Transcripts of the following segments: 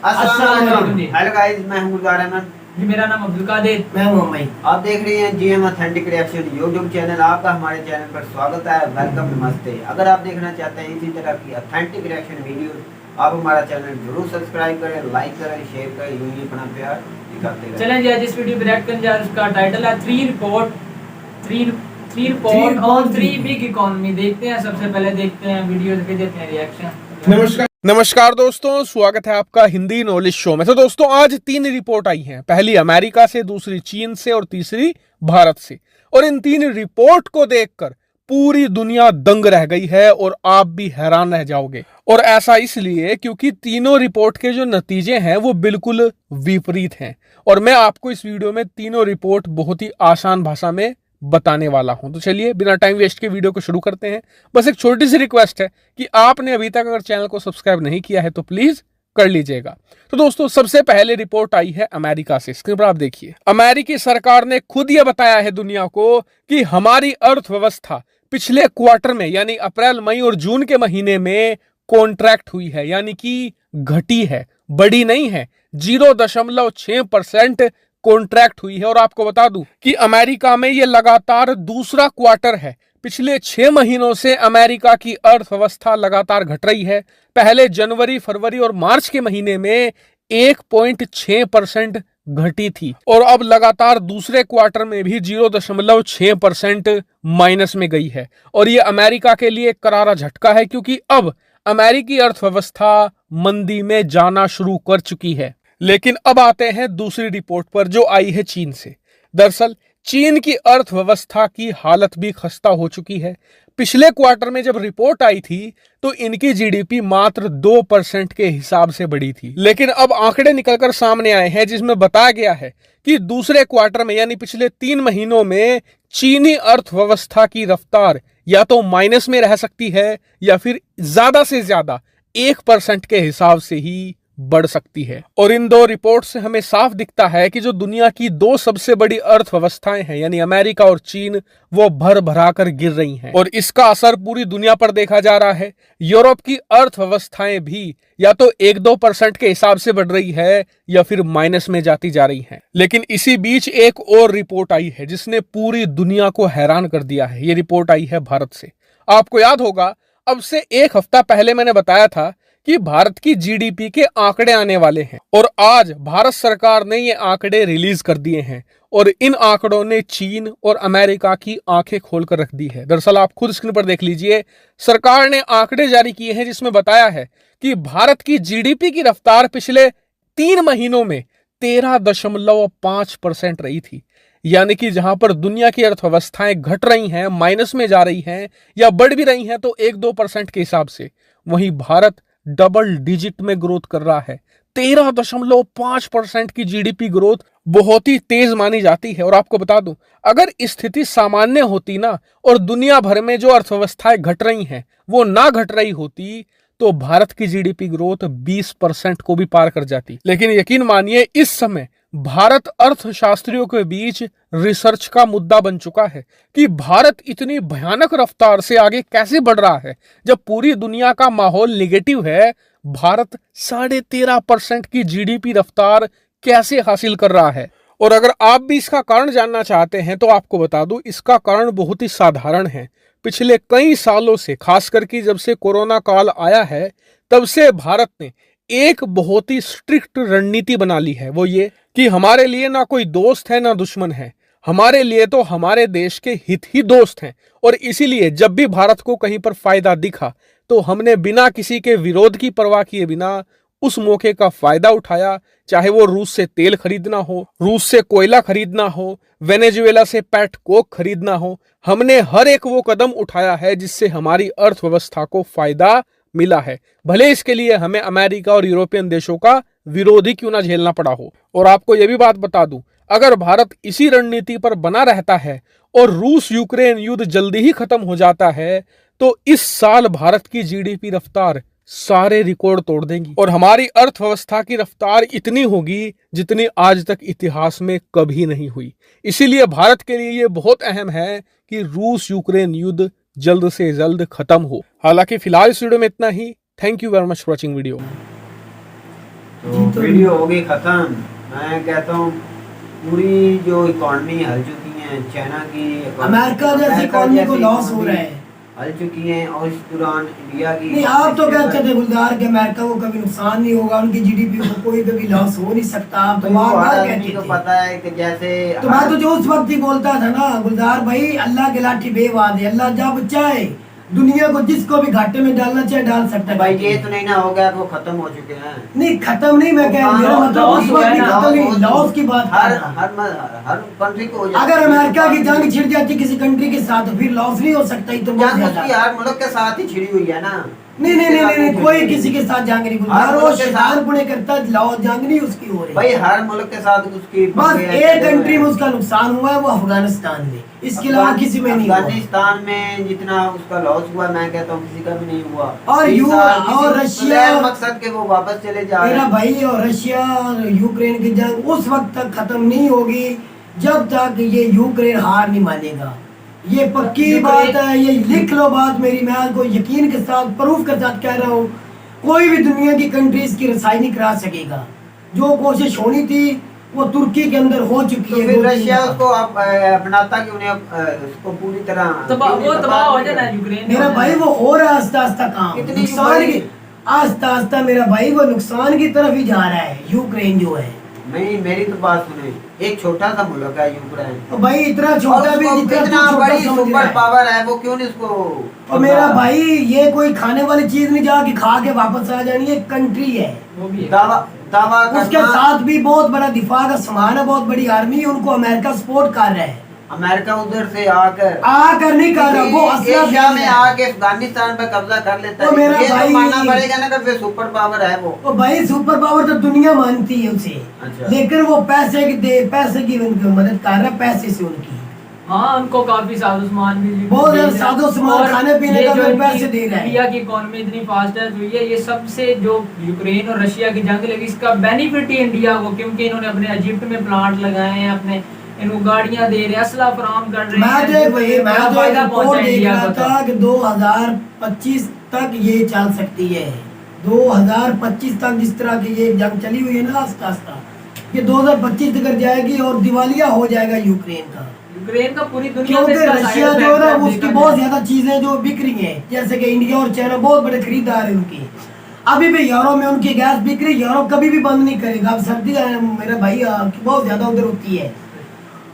अस्सलाम वालेकुम जी। Hello guys, मैं हूं गुलजार अहमद जी, मेरा नाम अब्दुल कादिर। मैं मुंबई। आप देख रहे हैं GM authentic reaction YouTube channel. आपका हमारे चैनल पर स्वागत है। वेलकम, नमस्ते। अगर आप देखना चाहते हैं इसी तरह की ऑथेंटिक रिएक्शन वीडियो, आप हमारा चैनल जरूर सब्सक्राइब करें, लाइक करें, शेयर करें, यूं ही अपना प्यार दिखाते रहें। चलें जी, आज इस वीडियो पे रिएक्ट करने जा रहे हैं। उसका टाइटल है three report on three big economy. देखते हैं, सबसे पहले देखते हैं वीडियो, फिर देते हैं रिएक्शन। नमस्कार दोस्तों, स्वागत है आपका हिंदी नॉलेज शो में। तो दोस्तों, आज 3 रिपोर्ट आई हैं। पहली अमेरिका से, दूसरी चीन से और तीसरी भारत से। और इन 3 रिपोर्ट को देखकर पूरी दुनिया दंग रह गई है और आप भी हैरान रह जाओगे। और ऐसा इसलिए क्योंकि तीनों रिपोर्ट के जो नतीजे हैं वो बिल्कुल विपरीत हैं। और मैं आपको इस वीडियो में तीनों रिपोर्ट बहुत ही आसान भाषा में बताने वाला हूं। तो चलिए बिना टाइम वेस्ट के वीडियो को शुरू करते हैं। बस एक छोटी सी रिक्वेस्ट है कि आपने अभी तक अगर चैनल को सब्सक्राइब नहीं किया है तो प्लीज कर लीजिएगा। तो दोस्तों, सबसे पहले रिपोर्ट आई है अमेरिका से। स्क्रीन पर आप देखिए। अमेरिकी सरकार ने खुद यह बताया है दुनिया को कि हमारी अर्थव्यवस्था पिछले क्वार्टर में यानी अप्रैल, मई और जून के महीने में कॉन्ट्रैक्ट हुई है, यानी कि घटी है, बड़ी नहीं है। 0.6% कॉन्ट्रैक्ट हुई है। और आपको बता दूं कि अमेरिका में यह लगातार दूसरा क्वार्टर है। पिछले 6 महीनों से अमेरिका की अर्थव्यवस्था लगातार घट रही है। पहले जनवरी, फरवरी और मार्च के महीने में 1.6% घटी थी और अब लगातार दूसरे क्वार्टर में भी 0.6% माइनस में गई है। और यह अमेरिका के लिए करारा झटका है, क्योंकि अब अमेरिकी अर्थव्यवस्था मंदी में जाना शुरू कर चुकी है। लेकिन अब आते हैं दूसरी रिपोर्ट पर जो आई है चीन से। दरअसल चीन की अर्थव्यवस्था की हालत भी खस्ता हो चुकी है। पिछले क्वार्टर में जब रिपोर्ट आई थी तो इनकी जीडीपी मात्र 2% के हिसाब से बढ़ी थी। लेकिन अब आंकड़े निकलकर सामने आए हैं जिसमें बताया गया है कि दूसरे क्वार्टर में यानी पिछले 3 महीनों में चीनी अर्थव्यवस्था की रफ्तार या तो माइनस में रह सकती है या फिर ज्यादा से ज्यादा 1% के हिसाब से ही बढ़ सकती है। और इन 2 रिपोर्ट से हमें साफ दिखता है कि जो दुनिया की 2 सबसे बड़ी अर्थव्यवस्थाएं हैं यानी अमेरिका और चीन, वो भर भरा कर गिर रही हैं। और इसका असर पूरी दुनिया पर देखा जा रहा है। यूरोप की अर्थव्यवस्थाएं भी या तो 1-2% के हिसाब से बढ़ रही है या फिर माइनस में जाती जा रही हैं। लेकिन इसी बीच एक और रिपोर्ट आई है जिसने पूरी दुनिया को हैरान कर दिया है। ये रिपोर्ट आई है भारत से। आपको याद होगा, अब से 1 हफ्ता पहले मैंने बताया था कि भारत की जीडीपी के आंकड़े आने वाले हैं। और आज भारत सरकार ने ये आंकड़े रिलीज कर दिए हैं और इन आंकड़ों ने चीन और अमेरिका की आंखें खोलकर रख दी है। दरअसल आप खुद स्क्रीन पर देख लीजिए। सरकार ने आंकड़े जारी किए हैं जिसमें बताया है कि भारत की जीडीपी की रफ्तार पिछले 3 महीनों में 13.5% रही थी। यानी कि जहां पर दुनिया की अर्थव्यवस्थाएं घट रही हैं, माइनस में जा रही हैं या बढ़ भी रही हैं तो 1-2% के हिसाब से, वहीं भारत डबल डिजिट में ग्रोथ कर रहा है। 13.5% की जीडीपी ग्रोथ बहुत ही तेज मानी जाती है। और आपको बता दूं, अगर स्थिति सामान्य होती ना और दुनिया भर में जो अर्थव्यवस्थाएं घट रही हैं वो ना घट रही होती तो भारत की जीडीपी ग्रोथ 20% को भी पार कर जाती। लेकिन यकीन मानिए, इस समय भारत अर्थशास्त्रियों के बीच रिसर्च का मुद्दा बन चुका है कि भारत इतनी भयानक रफ्तार से आगे कैसे बढ़ रहा है। जब पूरी दुनिया का माहौल निगेटिव है, भारत 13.5% की जीडीपी रफ्तार कैसे हासिल कर रहा है। और अगर आप भी इसका कारण जानना चाहते हैं तो आपको बता दूं, इसका कारण बहुत ही साधारण है। पिछले कई सालों से, खास करके जब से कोरोना काल आया है, तब से भारत ने एक बहुत ही स्ट्रिक्ट रणनीति बना ली है। वो ये कि हमारे लिए ना कोई दोस्त है ना दुश्मन है, हमारे लिए तो हमारे देश के हित ही दोस्त हैं। और इसीलिए जब भी भारत को कहीं पर फायदा दिखा तो हमने बिना किसी के विरोध की परवाह किए बिना उस मौके का फायदा उठाया। चाहे वो रूस से तेल खरीदना हो, रूस से कोयला खरीदना हो, वेनेजुएला से पेट कोक खरीदना हो, हमने हर एक वो कदम उठाया है जिससे हमारी अर्थव्यवस्था को फायदा मिला है, भले इसके लिए हमें अमेरिका और यूरोपियन देशों का विरोध ही क्यों ना झेलना पड़ा हो। और आपको यह भी बात बता दूं, अगर भारत इसी रणनीति पर बना रहता है और रूस यूक्रेन युद्ध जल्दी ही खत्म हो जाता है तो इस साल भारत की जीडीपी रफ्तार सारे रिकॉर्ड तोड़ देंगी और हमारी अर्थव्यवस्था की रफ्तार इतनी होगी जितनी आज तक इतिहास में कभी नहीं हुई। इसीलिए भारत के लिए यह बहुत अहम है कि रूस यूक्रेन युद्ध जल्द से जल्द खत्म हो। हालांकि फिलहाल इस वीडियो में इतना ही। Thank you very much for watching video. तो वीडियो होगी खत्म। मैं कहता हूँ पूरी जो इकॉनमी हल चुकी है, चाइना की, अमेरिका जैसी इकॉनमी को लॉस हो रहा है, हल चुकी है, और इस दौरान इंडिया की नहीं आप तो कहते थे गुलजार के अमेरिका को कभी नुकसान नहीं होगा, उनकी जीडीपी को कोई कभी लॉस हो नहीं सकता, आप तो बार बार कहते थे। पता है कि जैसे तो मैं तो जो उस वक्त ही बोलता था ना गुलजार भाई, अल्लाह के लाठी बेवाद है, अल्लाह जब चाहे दुनिया को जिसको भी घाटे में डालना चाहे डाल सकता है। भाई ये तो नहीं ना हो गया वो खत्म हो चुके हैं। नहीं खत्म नहीं, मैं कह रहा हूँ मतलब उस वक्त भी खत्म नहीं, लॉस की बात हर कर रहा हूँ। हर कंट्री को हो जाती है। अगर अमेरिका की जंग छिड़ जाती किसी कंट्री के साथ तो फिर लॉस नहीं हो सकता, तो बहुत जंग ज्यादा। उसकी हर मुल्क के साथ ही छिड़ी हुई है ना। नहीं नहीं नहीं नहीं कोई किसी के साथ जंग नहीं, हर वो मुल्क के शैतान साथ- पुणे करता है, लॉस जंग नहीं उसकी हो रही। भाई हर मुल्क के साथ उसकी बस एक कंट्री में उसका नुकसान हुआ है, वो अफगानिस्तान में, इसके अलावा किसी में नहीं हुआ। अफगानिस्तान में जितना उसका लॉस हुआ, मैं कहता हूँ किसी का भी नहीं हुआ। और और रशिया, मकसद के वो वापस चले जा रहे मेरा हैं। भाई, और रशिया और यूक्रेन की जंग उस वक्त तक खत्म नहीं होगी जब तक ये यूक्रेन हार नहीं मानेगा। ये पक्की बात है, ये लिख लो बात मेरी, मैं आपको यकीन के साथ प्रूफ के साथ कह रहा हूँ, कोई भी दुनिया की कंट्री इसकी रसाई नहीं करा सकेगा। जो कोशिश होनी थी वो तुर्की के अंदर हो चुकी तो है। फिर रशिया उसको अपनाता क्यों नहीं, उसको पूरी तरह वो तबाह हो जाना है यूक्रेन। मेरा भाई वो हो रहा है आस्ता आस्ता काम, कितनी नुकसान की आस्ता आस्ता मेरा भाई वो नुकसान की तरफ ही जा रहा है यूक्रेन जो है। नहीं मेरी तो बात सुने, एक छोटा सा मुल्क है यूक्रेन, तो भाई इतना और छोटा भी उसको जितना इतना तू छोटा बड़ी समझ रहा सुपर है। पावर है, वो क्यों नहीं उसको। और मेरा भाई ये कोई खाने वाली चीज नहीं जाके खा के वापस आ जानी, ये कंट्री है। वो भी है। दावा उसके करना, साथ भी बहुत बड़ा दिफा का सामान है, बहुत बड़ी आर्मी है, उनको अमेरिका सपोर्ट कर रहा है। अमेरिका उधर से आकर नहीं कर रहा, वो असला एशिया में है। आके अफगानिस्तान पे कब्जा कर लेता तो है। मेरा ये तो भाई- मानना पड़ेगा ना कि सुपर पावर है वो। तो भाई सुपर पावर तो दुनिया मानती है उसे, अच्छा। लेकिन वो पैसे की उनकी मदद कर रहा है, पैसे से उनकी हाँ उनको काफी साजो सामान भी बहुत ज्यादा साजो सामान, और खाने पीने ये का जो भी इनकी पैसे दे रहा है। इंडिया की इकोनॉमी इतनी फास्ट है हुई है, ये सबसे जो यूक्रेन और रशिया की जंग लगी इसका बेनिफिट ही इंडिया को, क्योंकि इन्होंने अपने इजिप्ट में प्लांट लगाए हैं, अपने इनको गाड़ियां दे रहे हैं, असला फराम कर रहे हैं। मैं तो एक फायदा रिपोर्ट पहुंचा देख इंडिया रहा को। था कि 2025 तक ये चल सकती है। 2025 तक जिस तरह की ये जंग चली हुई है ना आस्ता आस्ता, ये 2025 तक जाएगी और दिवालिया हो जाएगा यूक्रेन का। यूक्रेन का पूरी दुनिया क्योंकि से इसका रशिया side जो है ना effect उसकी देखा बहुत जाए। ज्यादा चीजें जो बिक रही हैं, जैसे कि इंडिया और चाइना बहुत बड़े खरीदार है उनकी। अभी भी यूरोप में उनकी गैस बिक रही, यूरोप कभी भी बंद नहीं करेगा। अब सर्दी मेरा भाई बहुत ज्यादा उधर होती है,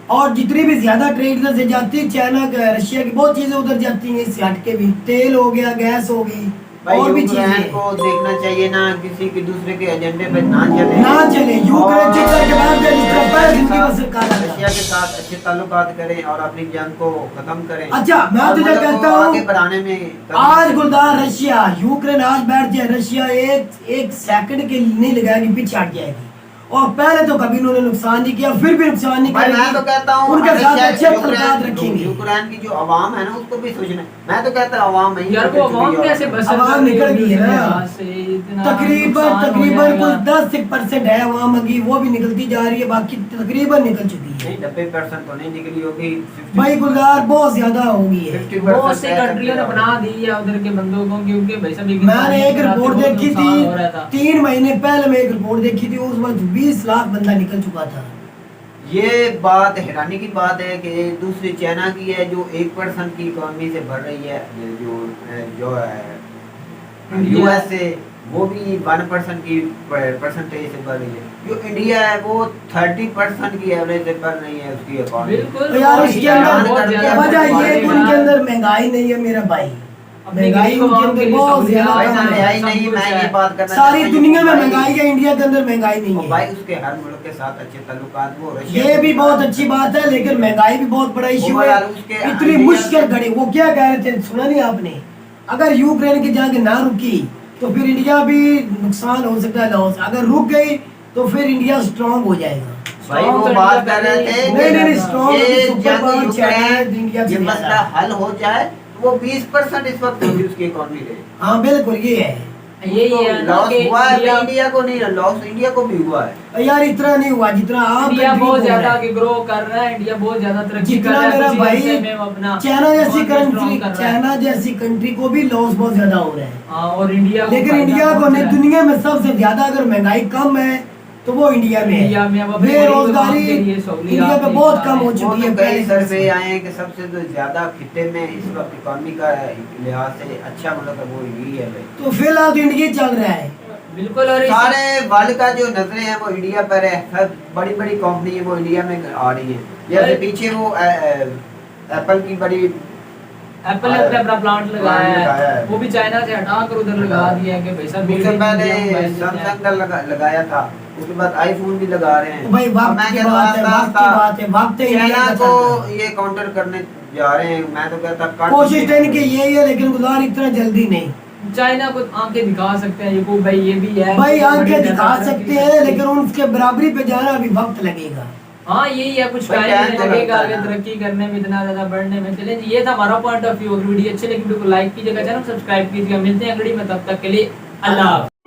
और जितनी भी ज्यादा ट्रेड से जाती है चाइना रशिया की बहुत चीजें उधर जाती हैं, इससे हट के भी तेल हो गया, गैस हो गई, और भी यूक्रेन चीजें को देखना चाहिए ना किसी के दूसरे के एजेंडे पे ना चले। यूक्रेन जीतने के बाद जिस तरह पहले जिंदगी में सरकार आ गया। रशिया के साथ अच्छे ताल्लुकात करें और अपनी जंग को खत्म करें। अच्छा, मैं और तुझे मुल्क को कहता हूँ, आगे बढ़ाने में आज गुलदार रशिया यूक्रेन आज बैठ जाए, रशिया एक सेकंड के लिए नहीं लगाएगी, पीछे हट जाएगी। और पहले तो कभी उन्होंने नुकसान नहीं किया, फिर भी नुकसान नहीं भाई करेगी। मैं तो कहता हूँ उनके साथ रशिया- अच्छे ताल्लुकात रखेंगे। यूक्रेन की जो आवाम है ना उसको भी सोचना। मैं तो कहता हूँ आवाम नहीं, यार वो अवाम कैसे बसर अवाम कर रही निकल होगी गई है उसके ना। हाथ से, इतना तकरीबन नुकसान हो तकरीबन जाएगा। कुछ 10% है अवाम की, वो भी निकलती जा रही है, बाकी तकरीबन निकल चुकी है। नहीं 90% तो नहीं निकली होगी। भाई गुलदार बहुत ज्यादा हो गई है। 50% बहुत सी कंट्रियों ने बना दी है उधर के बंदों को, क्योंकि भाई सब मैंने एक रिपोर्ट देखी थी, हो रहा था। 3 महीने पहले मैं एक रिपोर्ट देखी थी, उस वक्त 20 लाख बंदा निकल चुका था। ये बात हैरानी की बात है कि दूसरी चाइना की है जो 1% की इकोनॉमी से बढ़ रही है, जो है यूएस से वो भी 1% की परसेंटेज से बढ़ रही है। जो इंडिया है वो 30% की एवरेज से बढ़ रही है उसकी इकोनॉमी। बिल्कुल। तो यार और इसके ईरान अंदर कर दिया, वजह ये बढ़ेगा। कि उनके अंदर महंगाई नहीं है मेरा भाई, महंगाई उनके अंदर बहुत ज्यादा भाई कम साहब, है। यही नहीं, मैं ये बात करना सारी चाहता हूँ, दुनिया में भाई- महंगाई है, इंडिया के अंदर महंगाई नहीं और है। भाई उसके हर मुल्क के साथ अच्छे ताल्लुकात, वो रशिया ये के भी साथ- बहुत अच्छी बात है, लेकिन महंगाई भी बहुत बड़ा इश्यू है। ओवरऑल उसके इतनी इंडिया मुश्किल से- घड़ी, वो क्या कह रहे थे सुना नहीं आपने, अगर यूक्रेन की जंग ना रुकी तो फिर इंडिया भी नुकसान हो सकता है, लॉस। अगर रुक गई तो फिर इंडिया स्ट्रांग हो जाएगा। भाई वो बात कर रहे थे नहीं, strong ये सुपर जंग पावर चाइना है, इंडिया यूक्रेन से ये ज्यादा। मसला हल हो जाए वो 20% इस वक्त होगी उसकी इकोनॉमी के। हाँ बिल्कुल ये है। यही है ना लॉस कि हुआ है, इंडिया- इंडिया को नहीं, लॉस इंडिया को भी हुआ है। यार इतना नहीं हुआ जितना आप इंडिया कंट्री बहुत को हो रहा ज्यादा है। ग्रो कर रहा है, इंडिया बहुत ज्यादा तरक्की कर जितना रहा है, मेरा उसी भाई हिस्से में वो अपना चाइना जैसी economy strong कंट्री, कर रहा है। चाइना जैसी कंट्री को भी लॉस बहुत ज्यादा हो रहा है, हाँ, और इंडिया को लेकिन फायदा इंडिया को पहुंच नहीं। रहा है। दुनिया में सबसे ज्यादा अगर महंगाई कम है तो वो इंडिया में इंडिया में है। अब अपनी बेरोजगारी बड़ी के लिए सहूलियत इंडिया पे नहीं बहुत बता कम हो रहे। वो चुकी तो है कई पहले सर्वे से। आए हैं कि सबसे जो ज्यादा खिते में इस वक्त इकोनॉमी का लिहाज से अच्छा मुल्क है वो यही है भाई। तो फिलहाल तो इंडिया चल रहा है। बिल्कुल। और सारे वर्ल्ड का जो नजरें हैं वो इंडिया पर है, सब बड़ी बड़ी कंपनी है वो इंडिया में आ रही है। जैसे पीछे वो एप्पल की बड़ी एप्पल ने अपना प्लांट लगाया लगाया है, है। वो भी चाइना से हटा कर उधर लगा दिया है कि भाई साहब उससे पहले सैमसंग का लगाया था, उसके बाद आईफोन भी लगा रहे हैं। तो भाई अब वक्त मैं की कहता बात है, हूं वक्त की बात है, वक्त है इंडिया चाइना का को चल रहा है। ये काउंटर करने जा रहे हैं। मैं तो कहता कट कोशिश तो इनकी यही है, लेकिन गुजार इतना जल्दी नहीं। चाइना को आंखें दिखा सकते हैं, ये को भाई ये भी है भाई बड़ी आंखें दिखा ज्यादा सकते तरक्की हैं, करती लेकिन उनके बराबरी पे जाना अभी वक्त लगेगा। हाँ यही है, कुछ भाई टाइम टाइम तो लगेगा लगता है आगे ना। तरक्की करने में, इतना ज्यादा बढ़ने में। चलिए जी, ये था हमारा पॉइंट ऑफ व्यू। अगर वीडियो अच्छी लगी वीडियो को लाइक कीजिएगा, चैनल सब्सक्राइब कीजिएगा। मिलते हैं अगली में, तब तक के लिए अल्लाह हाफ़िज़।